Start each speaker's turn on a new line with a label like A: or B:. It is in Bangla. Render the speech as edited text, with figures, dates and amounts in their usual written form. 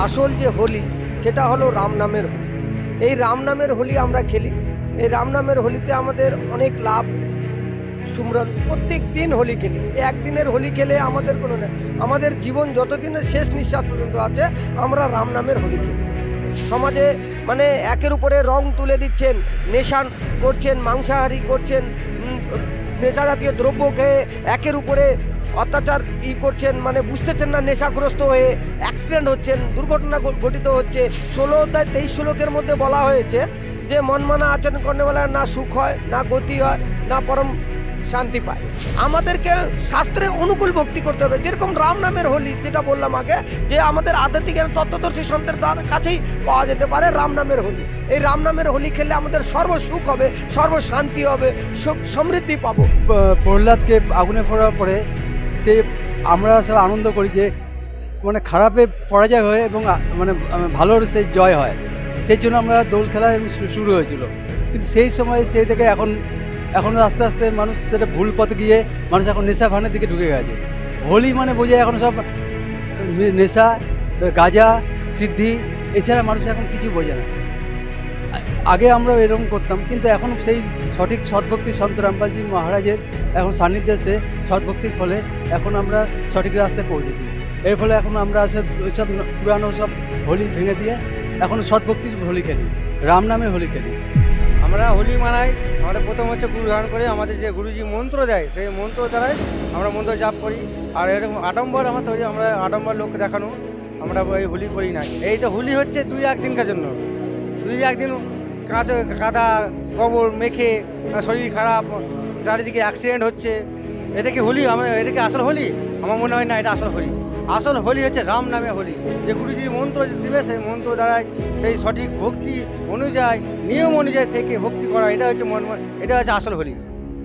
A: আসল যে হোলি সেটা হলো রাম নামের হোলি। এই রাম নামের হোলি আমরা খেলি। এই রাম নামের হোলিতে আমাদের অনেক লাভ সুমরন। প্রত্যেক দিন হোলি খেলি। একদিনের হোলি খেলে আমাদের কোনো না, আমাদের জীবন যতদিনের শেষ নিঃশ্বাস পর্যন্ত আছে আমরা রাম নামের হোলি খেলি। সমাজে মানে একের উপরে রং তুলে দিচ্ছেন, নেশা করছেন, মাংসাহারি করছেন, নেশা জাতীয় দ্রব্য খেয়ে একের উপরে অত্যাচার করছেন, মানে বুঝতেছেন না, নেশাগ্রস্ত হয়ে অ্যাক্সিডেন্ট হচ্ছেন, দুর্ঘটনা ঘটিত হচ্ছে। 16 অধ্যায় 23 শ্লোকের মধ্যে বলা হয়েছে যে মনমানা আচরণ করলে বলে না সুখ হয়, না গতি হয়, না পরম শান্তি পায়। আমাদেরকে শাস্ত্রে অনুকূল ভক্তি করতে হবে। যেরকম রাম নামের হোলি যেটা বললাম আগে, যে আমাদের আধ্যাত্মিক তত্ত্বদর্শী সন্তের কাছেই পাওয়া যেতে পারে রাম নামের হোলি। এই রাম নামের হোলি খেলে আমাদের সর্বসুখ হবে, সর্বশান্তি হবে, সুখ সমৃদ্ধি পাবো।
B: প্রহ্লাদকে আগুনে ফোড়ার পরে সে আমরা সব আনন্দ করি যে মানে খারাপের পরাজয় হয় এবং মানে ভালোর সেই জয় হয়। সেই জন্য আমরা দোল খেলা শুরু হয়েছিল। কিন্তু সেই সময় সেই থেকে এখন আস্তে আস্তে মানুষ সেটা ভুল পথে গিয়ে মানুষ এখন নেশা ভানের দিকে ঢুকে গেছে। হোলি মানে বোঝায় এখন সব নেশা, গাঁজা, সিদ্ধি, এছাড়া মানুষ এখন কিছু বোঝে না। আগে আমরা এরকম করতাম, কিন্তু এখন সেই সঠিক সৎভক্তি সন্ত রামপালজি মহারাজের এখন সান্নিধ্যে এসে সৎভক্তির ফলে এখন আমরা সঠিক রাস্তায় পৌঁছেছি। এর ফলে এখন আমরা ওইসব পুরানো সব হোলি ভেঙে দিয়ে এখন সৎভক্তির হোলি খেলি, রাম নামের হোলি খেলি।
C: আমরা হোলি মানাই। আমরা প্রথম হচ্ছে গুরু ধারণ করে আমাদের যে গুরুজি মন্ত্র দেয় সেই মন্ত্র দ্বারাই আমরা মন্ত্র জাপ করি। আর এরকম আডম্বর আমার তৈরি, আমরা আডম্বর লোককে দেখানো আমরা এই হোলি করি না। এই তো হোলি হচ্ছে 2-1 দিনকার জন্য। 2-1 দিন কাদা গোবর মেখে শরীর খারাপ, চারিদিকে অ্যাক্সিডেন্ট হচ্ছে, এটা কি হোলি? এটা কি আসল হোলি? আমার মনে হয় না এটা আসল হোলি। আসল হোলি হচ্ছে রাম নামে হোলি। যে গুরুজি মন্ত্র দিবে সেই মন্ত্র দ্বারাই সেই সঠিক ভক্তি অনুযায়ী নিয়ম অনুযায়ী থেকে ভক্তি করা, এটা হচ্ছে আসল হোলি।